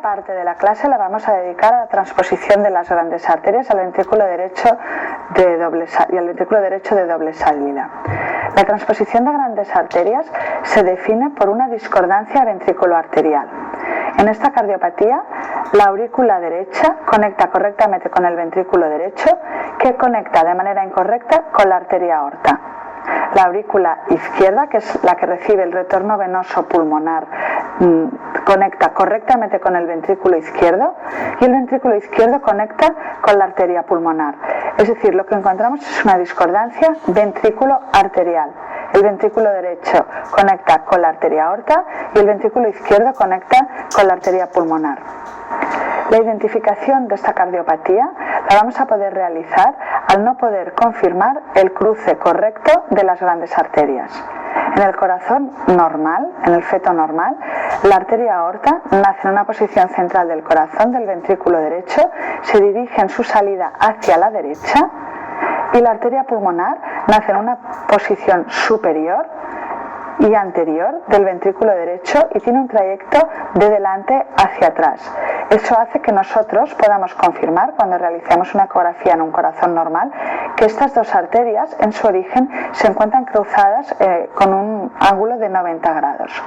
parte de la clase la vamos a dedicar a la transposición de las grandes arterias al ventrículo derecho de doble salida. La transposición de grandes arterias se define por una discordancia ventrículo-arterial. En esta cardiopatía, la aurícula derecha conecta correctamente con el ventrículo derecho, que conecta de manera incorrecta con la arteria aorta. La aurícula izquierda, que es la que recibe el retorno venoso pulmonar, conecta correctamente con el ventrículo izquierdo, y el ventrículo izquierdo conecta con la arteria pulmonar. Es decir, lo que encontramos es una discordancia ventrículo-arterial. El ventrículo derecho conecta con la arteria aorta y el ventrículo izquierdo conecta con la arteria pulmonar. La identificación de esta cardiopatía la vamos a poder realizar al no poder confirmar el cruce correcto de las grandes arterias. En el corazón normal, en el feto normal, la arteria aorta nace en una posición central del corazón del ventrículo derecho, se dirige en su salida hacia la derecha, y la arteria pulmonar nace en una posición superior y anterior del ventrículo derecho y tiene un trayecto de delante hacia atrás. Eso hace que nosotros podamos confirmar, cuando realicemos una ecografía en un corazón normal, que estas dos arterias en su origen se encuentran cruzadas con un ángulo de 90 grados.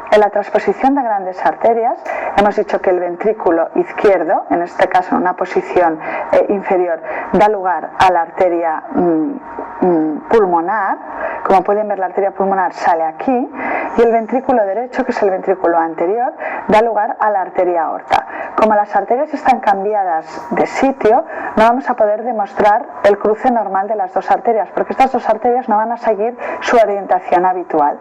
En la transposición de grandes arterias hemos dicho que el ventrículo izquierdo, en este caso en una posición inferior, da lugar a la arteria pulmonar. Como pueden ver, la arteria pulmonar sale aquí, y el ventrículo derecho, que es el ventrículo anterior, da lugar a la arteria aorta. Como las arterias están cambiadas de sitio, no vamos a poder demostrar el cruce normal de las dos arterias, porque estas dos arterias no van a seguir su orientación habitual.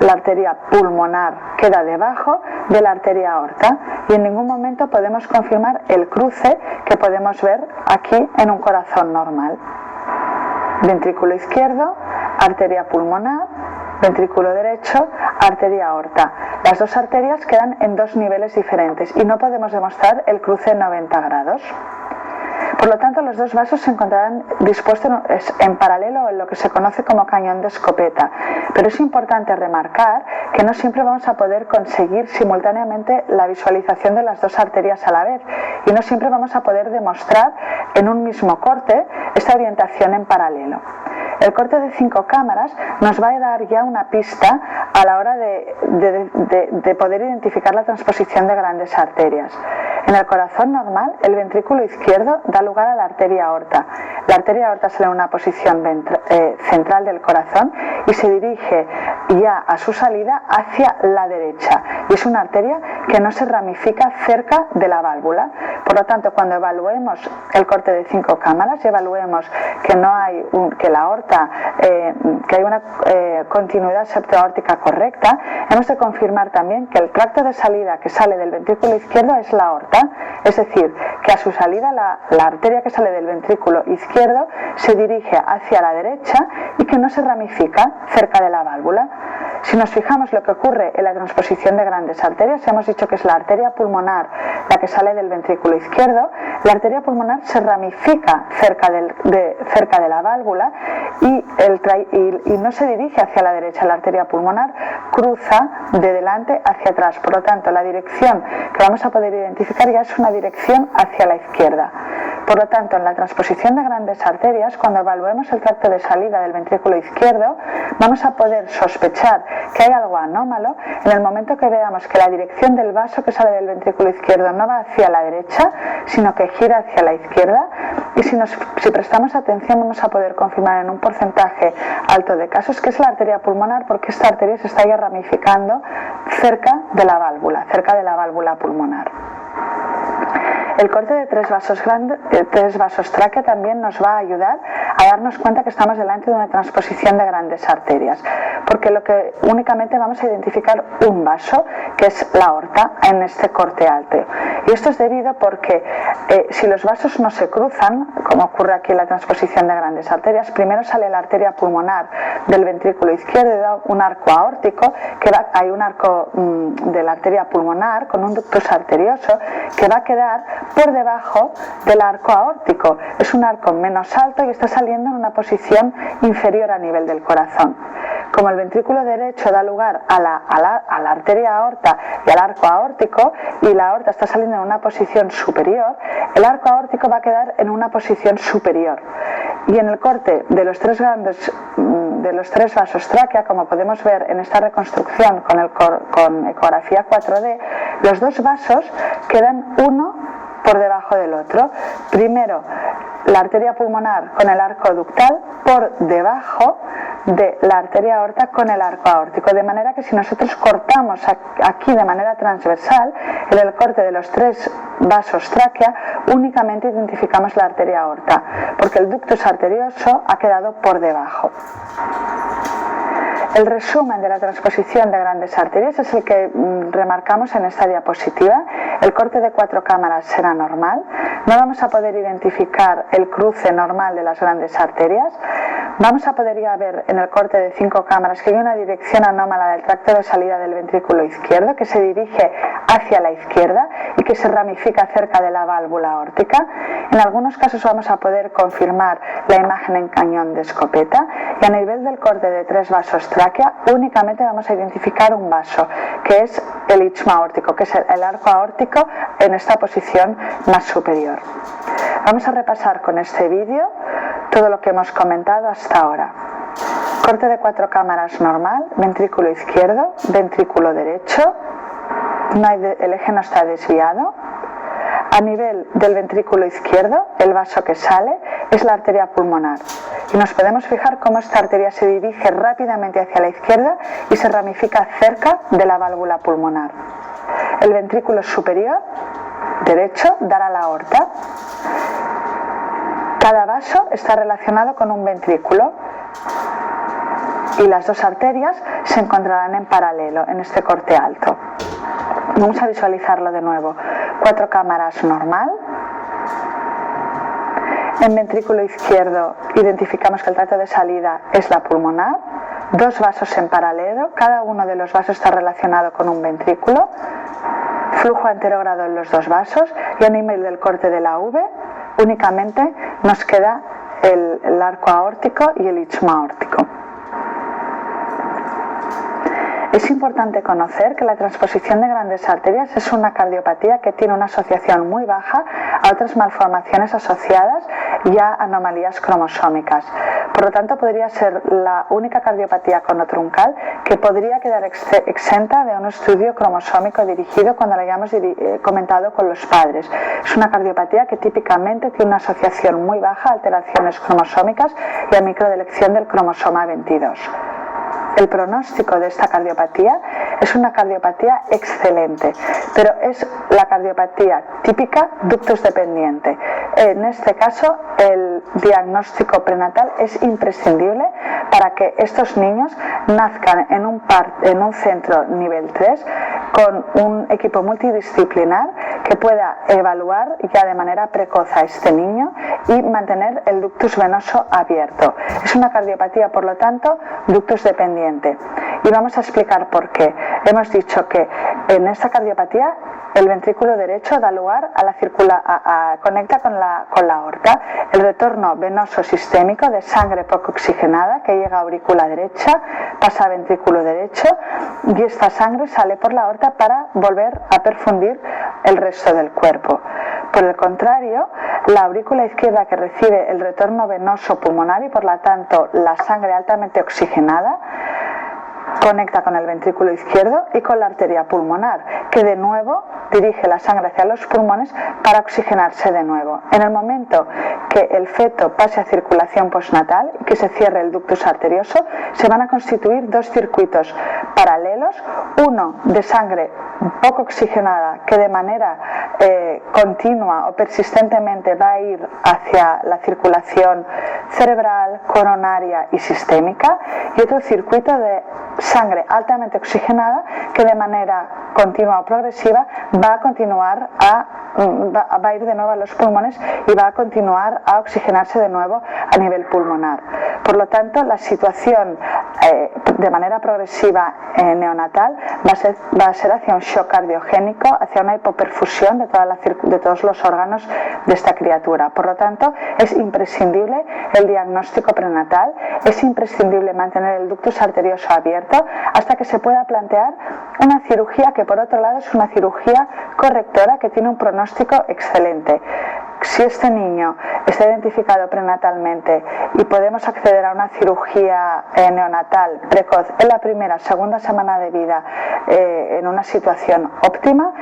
La arteria pulmonar queda debajo de la arteria aorta y en ningún momento podemos confirmar el cruce que podemos ver aquí en un corazón normal. Ventrículo izquierdo, arteria pulmonar, ventrículo derecho, arteria aorta. Las dos arterias quedan en dos niveles diferentes y no podemos demostrar el cruce en 90 grados. Por lo tanto, los dos vasos se encontrarán dispuestos en paralelo en lo que se conoce como cañón de escopeta. Pero es importante remarcar que no siempre vamos a poder conseguir simultáneamente la visualización de las dos arterias a la vez, y no siempre vamos a poder demostrar en un mismo corte esta orientación en paralelo. El corte de 5 cámaras nos va a dar ya una pista a la hora de poder identificar la transposición de grandes arterias. En el corazón normal, el ventrículo izquierdo da lugar a la arteria aorta. La arteria aorta sale en una posición central del corazón y se dirige ya a su salida hacia la derecha. Y es una arteria que no se ramifica cerca de la válvula. Por lo tanto, cuando evaluemos el corte de 5 cámaras y evaluemos que no hay que la aorta, que hay una continuidad septoaórtica correcta, hemos de confirmar también que el tracto de salida que sale del ventrículo izquierdo es la aorta. Es decir, que a su salida la arteria que sale del ventrículo izquierdo se dirige hacia la derecha y que no se ramifica cerca de la válvula. Si nos fijamos lo que ocurre en la transposición de grandes arterias, hemos dicho que es la arteria pulmonar la que sale del ventrículo izquierdo. La arteria pulmonar se ramifica cerca de la válvula y no se dirige hacia la derecha. La arteria pulmonar cruza de delante hacia atrás. Por lo tanto, la dirección que vamos a poder identificar ya es una dirección hacia la izquierda. Por lo tanto, en la transposición de grandes arterias, cuando evaluemos el tracto de salida del ventrículo izquierdo, vamos a poder sospechar que hay algo anómalo en el momento que veamos que la dirección del vaso que sale del ventrículo izquierdo no va hacia la derecha, sino que gira hacia la izquierda, y si prestamos atención vamos a poder confirmar en un porcentaje alto de casos que es la arteria pulmonar, porque esta arteria se está ya ramificando cerca de la válvula pulmonar. El corte de 3 vasos tráquea también nos va a ayudar a darnos cuenta que estamos delante de una transposición de grandes arterias, porque únicamente vamos a identificar un vaso, que es la aorta, en este corte alto. Y esto es debido porque si los vasos no se cruzan, como ocurre aquí en la transposición de grandes arterias, primero sale la arteria pulmonar del ventrículo izquierdo y da un arco aórtico, hay un arco de la arteria pulmonar con un ductus arterioso que va a quedar por debajo del arco aórtico. Es un arco menos alto y está saliendo en una posición inferior a nivel del corazón. Como el ventrículo derecho da lugar a la arteria aorta y al arco aórtico, y la aorta está saliendo en una posición superior, el arco aórtico va a quedar en una posición superior. Y en el corte de los tres vasos tráquea, como podemos ver en esta reconstrucción con ecografía 4D, los dos vasos quedan uno por debajo del otro. Primero, la arteria pulmonar con el arco ductal por debajo de la arteria aorta con el arco aórtico, de manera que si nosotros cortamos aquí de manera transversal, en el corte de los tres vasos tráquea, únicamente identificamos la arteria aorta, porque el ductus arterioso ha quedado por debajo. El resumen de la transposición de grandes arterias es el que remarcamos en esta diapositiva. El corte de 4 cámaras será normal. No vamos a poder identificar el cruce normal de las grandes arterias. Vamos a poder ya ver en el corte de 5 cámaras que hay una dirección anómala del tracto de salida del ventrículo izquierdo que se dirige hacia la izquierda y que se ramifica cerca de la válvula aórtica. En algunos casos vamos a poder confirmar la imagen en cañón de escopeta, y a nivel del corte de 3 vasos tráquea únicamente vamos a identificar un vaso, que es el istmo aórtico, que es el arco aórtico en esta posición más superior. Vamos a repasar con este vídeo todo lo que hemos comentado hasta ahora. Corte de 4 cámaras normal, ventrículo izquierdo, ventrículo derecho, el eje no está desviado. A nivel del ventrículo izquierdo, el vaso que sale es la arteria pulmonar. Y nos podemos fijar cómo esta arteria se dirige rápidamente hacia la izquierda y se ramifica cerca de la válvula pulmonar. El ventrículo superior, derecho, dará a la aorta. Cada vaso está relacionado con un ventrículo y las dos arterias se encontrarán en paralelo en este corte alto. Vamos a visualizarlo de nuevo. 4 cámaras normal. En ventrículo izquierdo identificamos que el tracto de salida es la pulmonar. 2 vasos en paralelo. Cada uno de los vasos está relacionado con un ventrículo. Flujo anterogrado en los 2 vasos. Y a nivel del corte de la V únicamente nos queda el arco aórtico y el istmo aórtico. Es importante conocer que la transposición de grandes arterias es una cardiopatía que tiene una asociación muy baja a otras malformaciones asociadas y a anomalías cromosómicas. Por lo tanto, podría ser la única cardiopatía conotruncal que podría quedar exenta de un estudio cromosómico dirigido cuando lo hayamos comentado con los padres. Es una cardiopatía que típicamente tiene una asociación muy baja a alteraciones cromosómicas y a microdelección del cromosoma 22. El pronóstico de esta cardiopatía es una cardiopatía excelente, pero es la cardiopatía típica ductus dependiente. En este caso, el diagnóstico prenatal es imprescindible para que estos niños nazcan en un centro nivel 3 con un equipo multidisciplinar que pueda evaluar ya de manera precoz a este niño y mantener el ductus venoso abierto. Es una cardiopatía, por lo tanto, ductus dependiente. Y vamos a explicar por qué. Hemos dicho que en esta cardiopatía el ventrículo derecho da lugar conecta con la aorta. El retorno venoso sistémico de sangre poco oxigenada que llega a aurícula derecha pasa a ventrículo derecho y esta sangre sale por la aorta para volver a perfundir el resto del cuerpo. Por el contrario, la aurícula izquierda, que recibe el retorno venoso pulmonar y por lo tanto la sangre altamente oxigenada, conecta con el ventrículo izquierdo y con la arteria pulmonar, que de nuevo dirige la sangre hacia los pulmones para oxigenarse de nuevo. En el momento que el feto pase a circulación postnatal y que se cierre el ductus arterioso, se van a constituir 2 circuitos paralelos, uno de sangre poco oxigenada que de manera continua o persistentemente va a ir hacia la circulación cerebral, coronaria y sistémica, y otro circuito de sangre altamente oxigenada que de manera continua o progresiva va a ir de nuevo a los pulmones y va a continuar a oxigenarse de nuevo a nivel pulmonar. Por lo tanto, la situación de manera progresiva neonatal va a ser hacia un shock cardiogénico, hacia una hipoperfusión de todos los órganos de esta criatura. Por lo tanto, es imprescindible el diagnóstico prenatal, es imprescindible mantener el ductus arterioso abierto hasta que se pueda plantear una cirugía que, por otro lado, es una cirugía correctora que tiene un pronóstico excelente. Si este niño está identificado prenatalmente y podemos acceder a una cirugía neonatal precoz en la primera, segunda semana de vida en una situación óptima,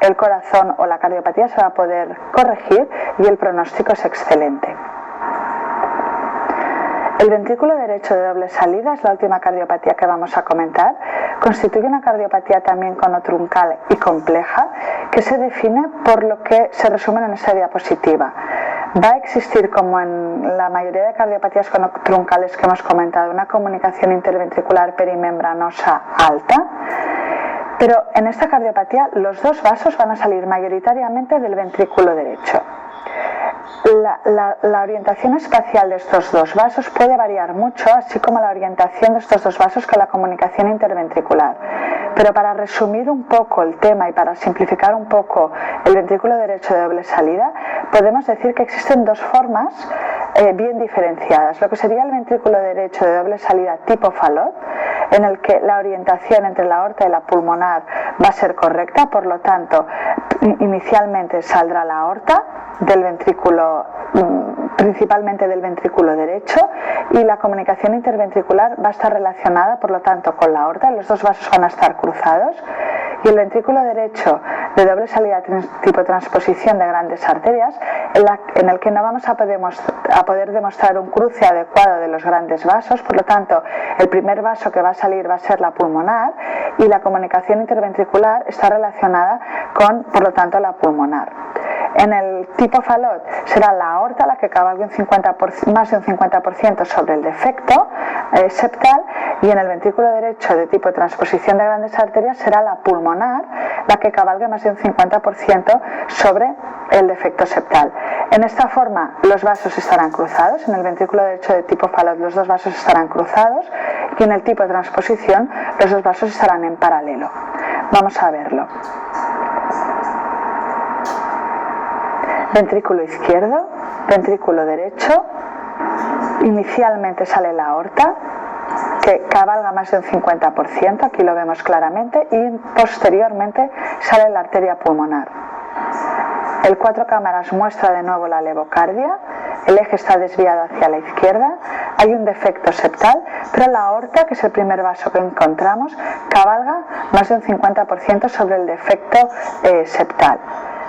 el corazón o la cardiopatía se va a poder corregir y el pronóstico es excelente. El ventrículo derecho de doble salida es la última cardiopatía que vamos a comentar. Constituye una cardiopatía también conotruncal y compleja que se define por lo que se resume en esta diapositiva. Va a existir, como en la mayoría de cardiopatías conotruncales que hemos comentado, una comunicación interventricular perimembranosa alta, pero en esta cardiopatía los dos vasos van a salir mayoritariamente del ventrículo derecho. La orientación espacial de estos dos vasos puede variar mucho, así como la orientación de estos dos vasos con la comunicación interventricular. Pero para resumir un poco el tema y para simplificar un poco el ventrículo derecho de doble salida, podemos decir que existen dos formas bien diferenciadas. Lo que sería el ventrículo derecho de doble salida tipo Fallot, en el que la orientación entre la aorta y la pulmonar va a ser correcta, por lo tanto, inicialmente saldrá la aorta del ventrículo, principalmente del ventrículo derecho, y la comunicación interventricular va a estar relacionada, por lo tanto, con la aorta, y los dos vasos van a estar cruzados, y el ventrículo derecho de doble salida tipo transposición de grandes arterias, en el que no vamos a poder demostrar un cruce adecuado de los grandes vasos, por lo tanto, el primer vaso que va a salir va a ser la pulmonar, y la comunicación interventricular está relacionada con, por lo tanto, la pulmonar. En el tipo Fallot será la aorta la que cabalgue más de un 50% sobre el defecto septal, y en el ventrículo derecho de tipo transposición de grandes arterias será la pulmonar la que cabalgue más de un 50% sobre el defecto septal. En esta forma los vasos estarán cruzados, en el ventrículo derecho de tipo Fallot los dos vasos estarán cruzados, y en el tipo de transposición los dos vasos estarán en paralelo. Vamos a verlo. Ventrículo izquierdo, ventrículo derecho, inicialmente sale la aorta, que cabalga más de un 50%, aquí lo vemos claramente, y posteriormente sale la arteria pulmonar. El 4 cámaras muestra de nuevo la levocardia, el eje está desviado hacia la izquierda, hay un defecto septal, pero la aorta, que es el primer vaso que encontramos, cabalga más de un 50% sobre el defecto septal.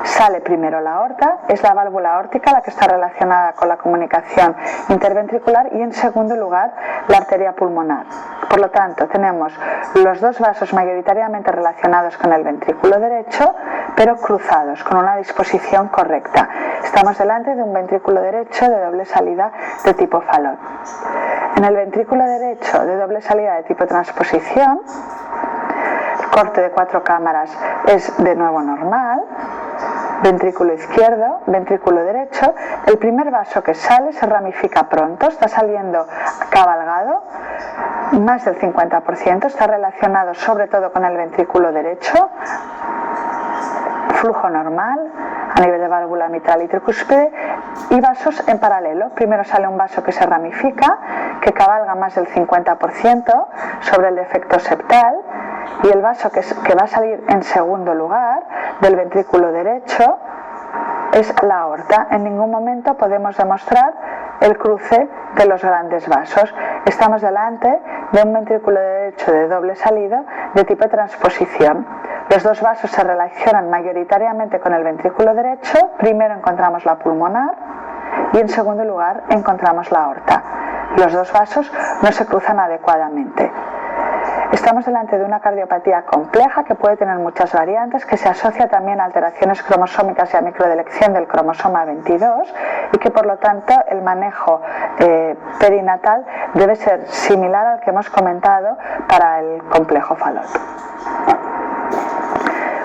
Sale primero la aorta, es la válvula aórtica la que está relacionada con la comunicación interventricular, y en segundo lugar la arteria pulmonar. Por lo tanto, tenemos los dos vasos mayoritariamente relacionados con el ventrículo derecho, pero cruzados, con una disposición correcta. Estamos delante de un ventrículo derecho de doble salida de tipo Fallot. En el ventrículo derecho de doble salida de tipo transposición, el corte de 4 cámaras es de nuevo normal. Ventrículo izquierdo, ventrículo derecho, el primer vaso que sale se ramifica pronto, está saliendo cabalgado, más del 50%, está relacionado sobre todo con el ventrículo derecho, flujo normal a nivel de válvula mitral y tricúspide, y vasos en paralelo. Primero sale un vaso que se ramifica, que cabalga más del 50% sobre el defecto septal, y el vaso que va a salir en segundo lugar del ventrículo derecho es la aorta. En ningún momento podemos demostrar el cruce de los grandes vasos. Estamos delante de un ventrículo derecho de doble salida de tipo transposición. Los dos vasos se relacionan mayoritariamente con el ventrículo derecho. Primero encontramos la pulmonar y en segundo lugar encontramos la aorta. Los dos vasos no se cruzan adecuadamente. Estamos delante de una cardiopatía compleja que puede tener muchas variantes, que se asocia también a alteraciones cromosómicas y a microdelección del cromosoma 22, y que por lo tanto el manejo perinatal debe ser similar al que hemos comentado para el complejo Fallot.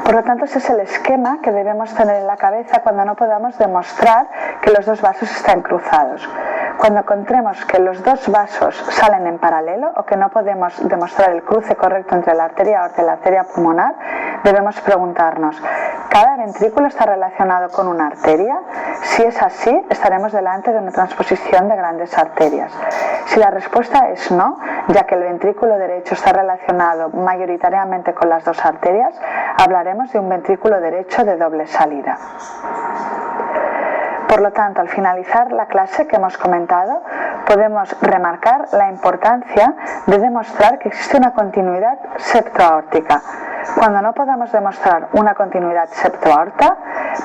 Por lo tanto, ese es el esquema que debemos tener en la cabeza cuando no podamos demostrar que los dos vasos están cruzados. Cuando encontremos que los dos vasos salen en paralelo o que no podemos demostrar el cruce correcto entre la arteria aorta y la arteria pulmonar, debemos preguntarnos, ¿cada ventrículo está relacionado con una arteria? Si es así, estaremos delante de una transposición de grandes arterias. Si la respuesta es no, ya que el ventrículo derecho está relacionado mayoritariamente con las dos arterias, hablaremos de un ventrículo derecho de doble salida. Por lo tanto, al finalizar la clase que hemos comentado, podemos remarcar la importancia de demostrar que existe una continuidad septoaórtica. Cuando no podamos demostrar una continuidad septoaorta,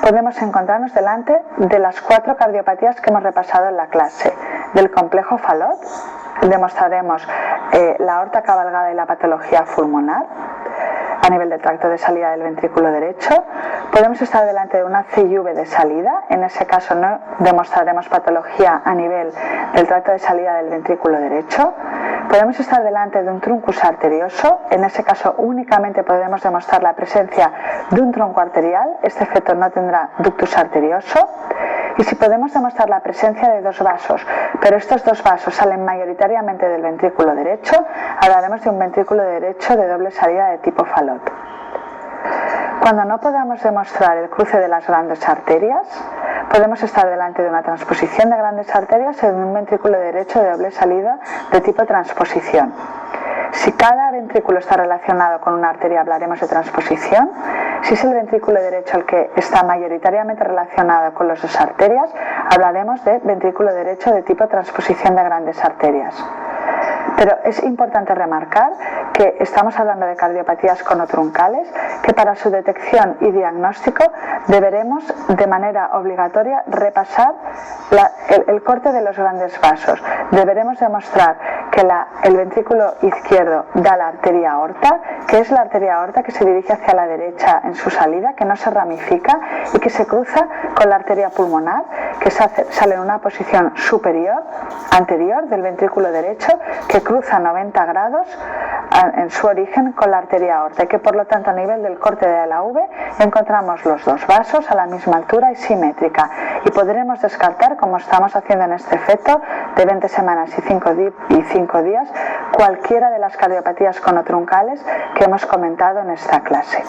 podemos encontrarnos delante de las 4 cardiopatías que hemos repasado en la clase. Del complejo Fallot, demostraremos la aorta cabalgada y la patología pulmonar a nivel del tracto de salida del ventrículo derecho. Podemos estar delante de una CIV de salida, en ese caso no demostraremos patología a nivel del tracto de salida del ventrículo derecho. Podemos estar delante de un truncus arterioso, en ese caso únicamente podemos demostrar la presencia de un tronco arterial, este feto no tendrá ductus arterioso. Y si podemos demostrar la presencia de dos vasos, pero estos dos vasos salen mayoritariamente del ventrículo derecho, hablaremos de un ventrículo derecho de doble salida de tipo Fallot. Cuando no podamos demostrar el cruce de las grandes arterias, podemos estar delante de una transposición de grandes arterias o de un ventrículo derecho de doble salida de tipo transposición. Si cada ventrículo está relacionado con una arteria, hablaremos de transposición. Si es el ventrículo derecho el que está mayoritariamente relacionado con las dos arterias, hablaremos de ventrículo derecho de tipo transposición de grandes arterias. Pero es importante remarcar que estamos hablando de cardiopatías conotruncales, que para su detección y diagnóstico deberemos de manera obligatoria repasar el corte de los grandes vasos. Deberemos demostrar que el ventrículo izquierdo da la arteria aorta, que es la arteria aorta que se dirige hacia la derecha en su salida, que no se ramifica y que se cruza con la arteria pulmonar, que sale en una posición superior, anterior del ventrículo derecho, que cruza 90 grados en su origen con la arteria aorta y que por lo tanto a nivel del corte de la V encontramos los dos vasos a la misma altura y simétrica, y podremos descartar, como estamos haciendo en este feto de 20 semanas y 5 días, cualquiera de las cardiopatías conotruncales que hemos comentado en esta clase.